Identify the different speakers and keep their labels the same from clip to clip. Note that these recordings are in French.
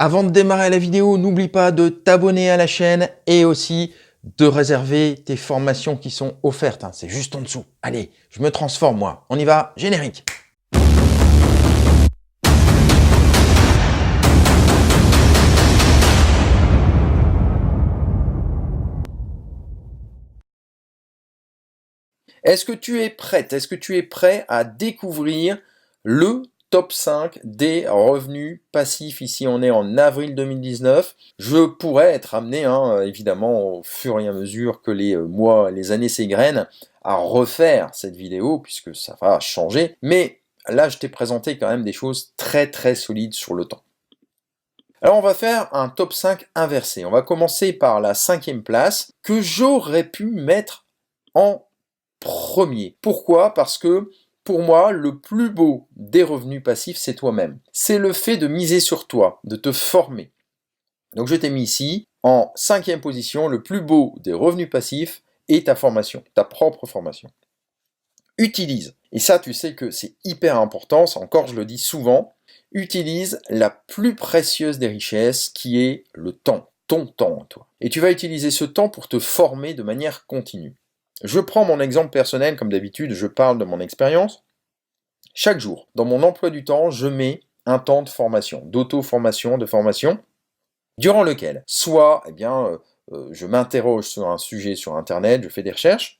Speaker 1: Avant de démarrer la vidéo, n'oublie pas de t'abonner à la chaîne et aussi de réserver tes formations qui sont offertes. C'est juste en dessous. Allez, je me transforme moi. On y va, générique. Est-ce que tu es prête? Est-ce que tu es prêt à découvrir le top 5 des revenus passifs? Ici, on est en avril 2019. Je pourrais être amené, évidemment, au fur et à mesure que les mois, les années s'égrènent, à refaire cette vidéo, puisque ça va changer. Mais là, je t'ai présenté quand même des choses très très solides sur le temps. Alors on va faire un top 5 inversé. On va commencer par la 5e place, que j'aurais pu mettre en premier. Pourquoi? Parce que pour moi, le plus beau des revenus passifs, c'est toi-même. C'est le fait de miser sur toi, de te former. Donc je t'ai mis ici, en 5e position, le plus beau des revenus passifs est ta formation, ta propre formation. Utilise, et ça tu sais que c'est hyper important, ça encore je le dis souvent, utilise la plus précieuse des richesses qui est le temps, ton temps toi. Et tu vas utiliser ce temps pour te former de manière continue. Je prends mon exemple personnel, comme d'habitude, je parle de mon expérience. Chaque jour, dans mon emploi du temps, je mets un temps de formation, d'auto-formation, de formation, durant lequel, soit je m'interroge sur un sujet sur Internet, je fais des recherches,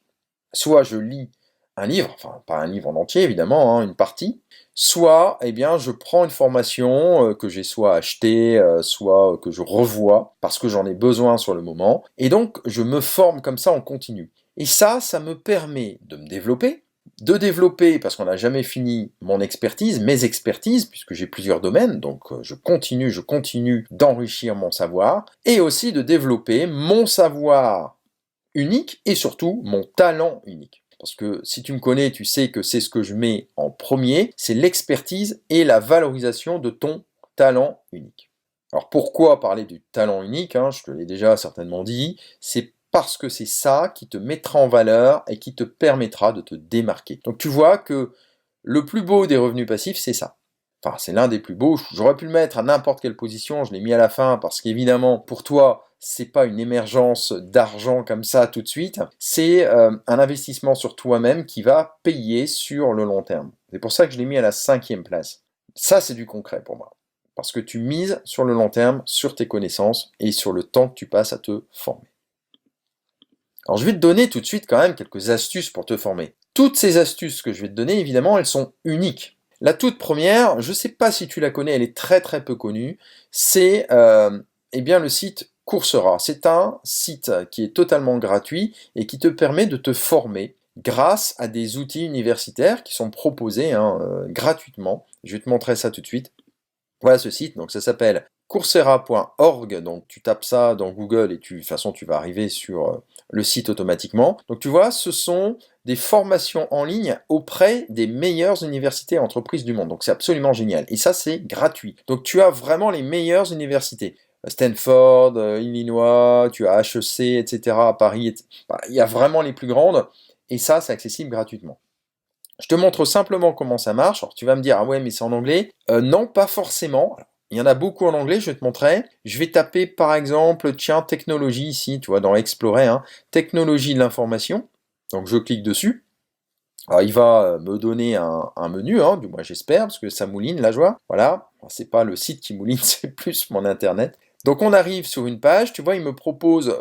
Speaker 1: soit je lis un livre, enfin pas un livre en entier évidemment, une partie, soit je prends une formation que j'ai soit achetée, soit que je revois, parce que j'en ai besoin sur le moment, et donc je me forme comme ça en continu. Et ça me permet de me développer, parce qu'on n'a jamais fini mon expertise, mes expertises, puisque j'ai plusieurs domaines, donc je continue d'enrichir mon savoir, et aussi de développer mon savoir unique, et surtout mon talent unique. Parce que si tu me connais, tu sais que c'est ce que je mets en premier, c'est l'expertise et la valorisation de ton talent unique. Alors pourquoi parler du talent unique, je te l'ai déjà certainement dit, c'est parce que c'est ça qui te mettra en valeur et qui te permettra de te démarquer. Donc tu vois que le plus beau des revenus passifs, c'est ça. Enfin, c'est l'un des plus beaux. J'aurais pu le mettre à n'importe quelle position, je l'ai mis à la fin parce qu'évidemment, pour toi, c'est pas une émergence d'argent comme ça tout de suite, c'est un investissement sur toi-même qui va payer sur le long terme. C'est pour ça que je l'ai mis à la 5e place. Ça, c'est du concret pour moi. Parce que tu mises sur le long terme, sur tes connaissances et sur le temps que tu passes à te former. Alors je vais te donner tout de suite quand même quelques astuces pour te former. Toutes ces astuces que je vais te donner, évidemment, elles sont uniques. La toute première, je ne sais pas si tu la connais, elle est très très peu connue, c'est le site Coursera. C'est un site qui est totalement gratuit et qui te permet de te former grâce à des outils universitaires qui sont proposés gratuitement. Je vais te montrer ça tout de suite. Voilà ce site, donc ça s'appelle coursera.org, donc tu tapes ça dans Google et de toute façon tu vas arriver sur le site automatiquement. Donc tu vois, ce sont des formations en ligne auprès des meilleures universités et entreprises du monde. Donc c'est absolument génial. Et ça, c'est gratuit. Donc tu as vraiment les meilleures universités. Stanford, Illinois, tu as HEC, etc. à Paris. Il y a vraiment les plus grandes. Et ça, c'est accessible gratuitement. Je te montre simplement comment ça marche. Alors tu vas me dire, ah ouais, mais c'est en anglais. Non, pas forcément. Il y en a beaucoup en anglais, je vais te montrer. Je vais taper par exemple, tiens, technologie ici, tu vois, dans Explorer, technologie de l'information. Donc je clique dessus. Alors il va me donner un menu, du moins j'espère, parce que ça mouline, la joie. Voilà, c'est pas le site qui mouline, c'est plus mon internet. Donc on arrive sur une page, tu vois, il me propose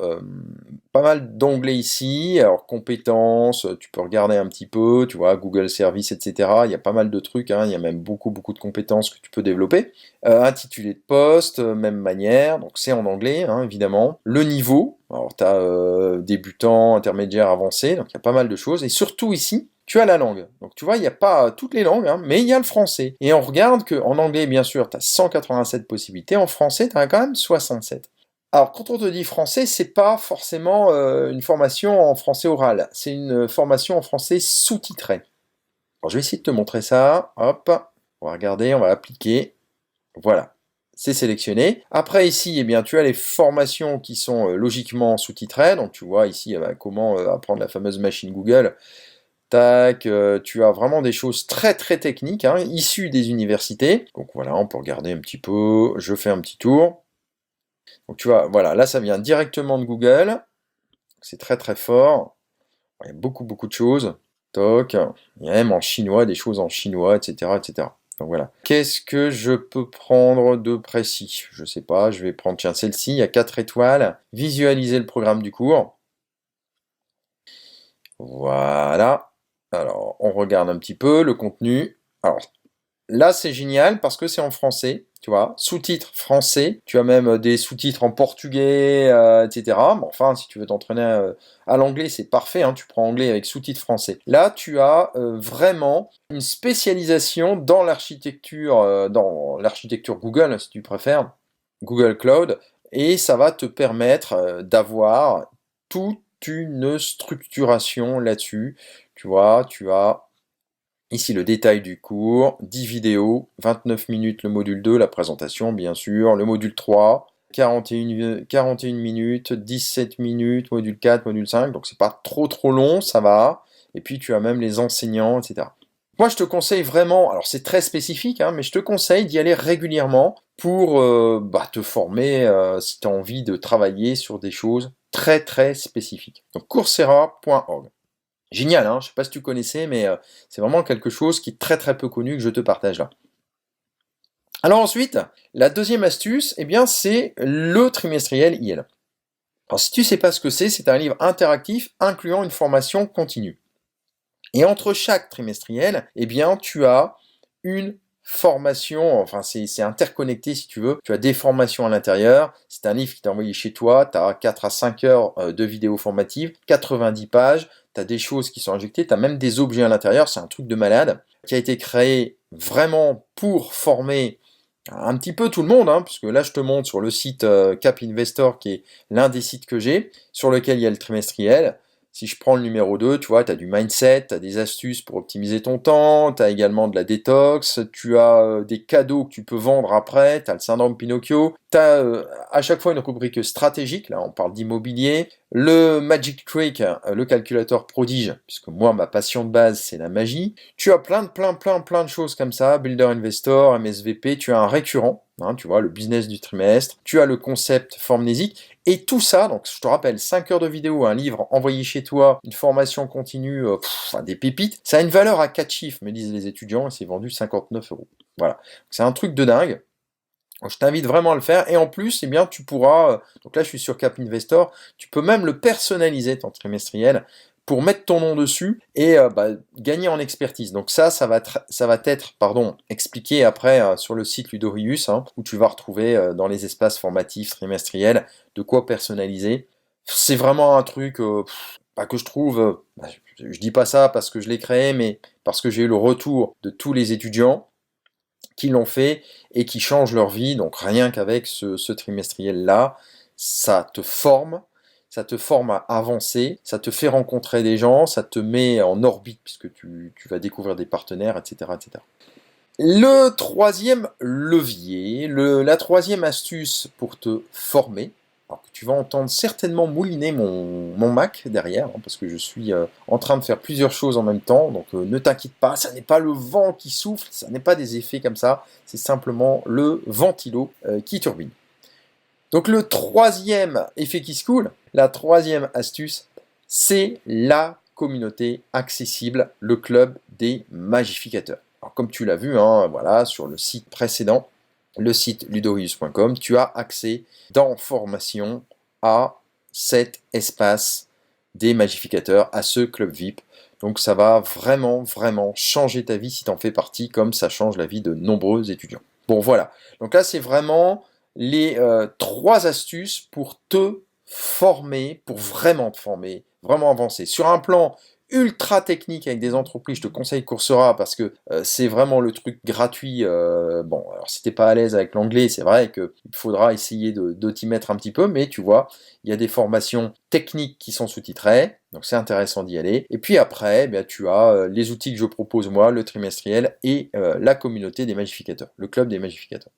Speaker 1: pas mal d'onglets ici, alors compétences, tu peux regarder un petit peu, tu vois, Google Service, etc. Il y a pas mal de trucs, il y a même beaucoup de compétences que tu peux développer. Intitulé de poste, même manière, donc c'est en anglais, évidemment. Le niveau, alors tu as débutant, intermédiaire, avancé, donc il y a pas mal de choses. Et surtout ici, tu as la langue. Donc tu vois, il n'y a pas toutes les langues, mais il y a le français. Et on regarde qu'en anglais, bien sûr, tu as 187 possibilités, en français, tu as quand même 67. Alors, quand on te dit français, c'est pas forcément une formation en français oral, c'est une formation en français sous-titré. Alors, je vais essayer de te montrer ça. Hop, on va regarder, on va appliquer. Voilà, c'est sélectionné. Après, ici, tu as les formations qui sont logiquement sous-titrées. Donc, tu vois ici comment apprendre la fameuse machine Google. tac, tu as vraiment des choses très très techniques, hein, issues des universités. Donc voilà, on peut regarder un petit peu, je fais un petit tour. Donc tu vois, voilà, là ça vient directement de Google, c'est très très fort, il y a beaucoup beaucoup de choses, toc, il y a même en chinois, des choses en chinois, etc. etc. Donc voilà. Qu'est-ce que je peux prendre de précis? Je sais pas, je vais prendre, tiens, celle-ci, il y a 4 étoiles, visualiser le programme du cours. Voilà. Alors, on regarde un petit peu le contenu. Alors, là, c'est génial parce que c'est en français, tu vois, sous-titres français. Tu as même des sous-titres en portugais, etc. Bon, enfin, si tu veux t'entraîner à l'anglais, c'est parfait, hein, tu prends anglais avec sous-titres français. Là, tu as vraiment une spécialisation dans l'architecture Google, si tu préfères, Google Cloud, et ça va te permettre d'avoir toute une structuration là-dessus. Tu vois, tu as ici le détail du cours, 10 vidéos, 29 minutes le module 2, la présentation bien sûr, le module 3, 41 minutes, 17 minutes, module 4, module 5, donc c'est pas trop trop long, ça va. Et puis tu as même les enseignants, etc. Moi je te conseille vraiment, alors c'est très spécifique, hein, mais je te conseille d'y aller régulièrement pour te former si tu as envie de travailler sur des choses très très spécifiques. Donc coursera.org. Génial, hein, je ne sais pas si tu connaissais, mais c'est vraiment quelque chose qui est très très peu connu que je te partage là. Alors ensuite, la deuxième astuce, eh bien, c'est le trimestriel IL. Alors si tu ne sais pas ce que c'est un livre interactif incluant une formation continue. Et entre chaque trimestriel, eh bien, tu as une formation, enfin c'est interconnecté si tu veux, tu as des formations à l'intérieur, c'est un livre qui t'est envoyé chez toi, tu as 4 à 5 heures de vidéos formatives, 90 pages, tu as des choses qui sont injectées, tu as même des objets à l'intérieur, c'est un truc de malade, qui a été créé vraiment pour former un petit peu tout le monde, hein, puisque là je te montre sur le site Cap Investor, qui est l'un des sites que j'ai, sur lequel il y a le trimestriel. Si je prends le numéro 2, tu vois, tu as du mindset, tu as des astuces pour optimiser ton temps, tu as également de la détox, tu as des cadeaux que tu peux vendre après, tu as le syndrome Pinocchio, tu as à chaque fois une rubrique stratégique, là on parle d'immobilier, le Magic Trick, le calculateur prodige, puisque moi ma passion de base c'est la magie, tu as plein de choses comme ça, Builder Investor, MSVP, tu as un récurrent, hein, tu vois, le business du trimestre, tu as le concept formnésique, et tout ça, donc je te rappelle, 5 heures de vidéo, un livre envoyé chez toi, une formation continue, des pépites, ça a une valeur à 4 chiffres, me disent les étudiants, et c'est vendu 59 euros. Voilà, c'est un truc de dingue. Donc, je t'invite vraiment à le faire, et en plus, eh bien, tu pourras, donc là je suis sur Cap Investor, tu peux même le personnaliser, ton trimestriel, pour mettre ton nom dessus et gagner en expertise. Donc ça va être expliqué après sur le site Ludorius, hein, où tu vas retrouver dans les espaces formatifs trimestriels de quoi personnaliser. C'est vraiment un truc que je trouve, je dis pas ça parce que je l'ai créé, mais parce que j'ai eu le retour de tous les étudiants qui l'ont fait et qui changent leur vie. Donc rien qu'avec ce trimestriel-là, ça te forme à avancer, ça te fait rencontrer des gens, ça te met en orbite puisque tu vas découvrir des partenaires, etc. etc. Le troisième levier, la troisième astuce pour te former, alors que tu vas entendre certainement mouliner mon Mac derrière, hein, parce que je suis en train de faire plusieurs choses en même temps, donc ne t'inquiète pas, ça n'est pas le vent qui souffle, ça n'est pas des effets comme ça, c'est simplement le ventilo qui turbine. Donc le troisième effet qui se coule, la troisième astuce, c'est la communauté accessible, le club des magificateurs. Alors comme tu l'as vu, hein, voilà, sur le site précédent, le site ludorius.com, tu as accès dans formation à cet espace des magificateurs, à ce club VIP. Donc ça va vraiment, vraiment changer ta vie si tu en fais partie, comme ça change la vie de nombreux étudiants. Bon voilà, donc là c'est vraiment les 3 astuces pour te former, pour vraiment te former, vraiment avancer. Sur un plan ultra technique avec des entreprises, je te conseille Coursera parce que c'est vraiment le truc gratuit. Bon, alors si t'es pas à l'aise avec l'anglais, c'est vrai qu'il faudra essayer de t'y mettre un petit peu, mais tu vois, il y a des formations techniques qui sont sous-titrées, donc c'est intéressant d'y aller. Et puis après, eh tu as les outils que je propose moi, le trimestriel et la communauté des magificateurs, le club des magificateurs.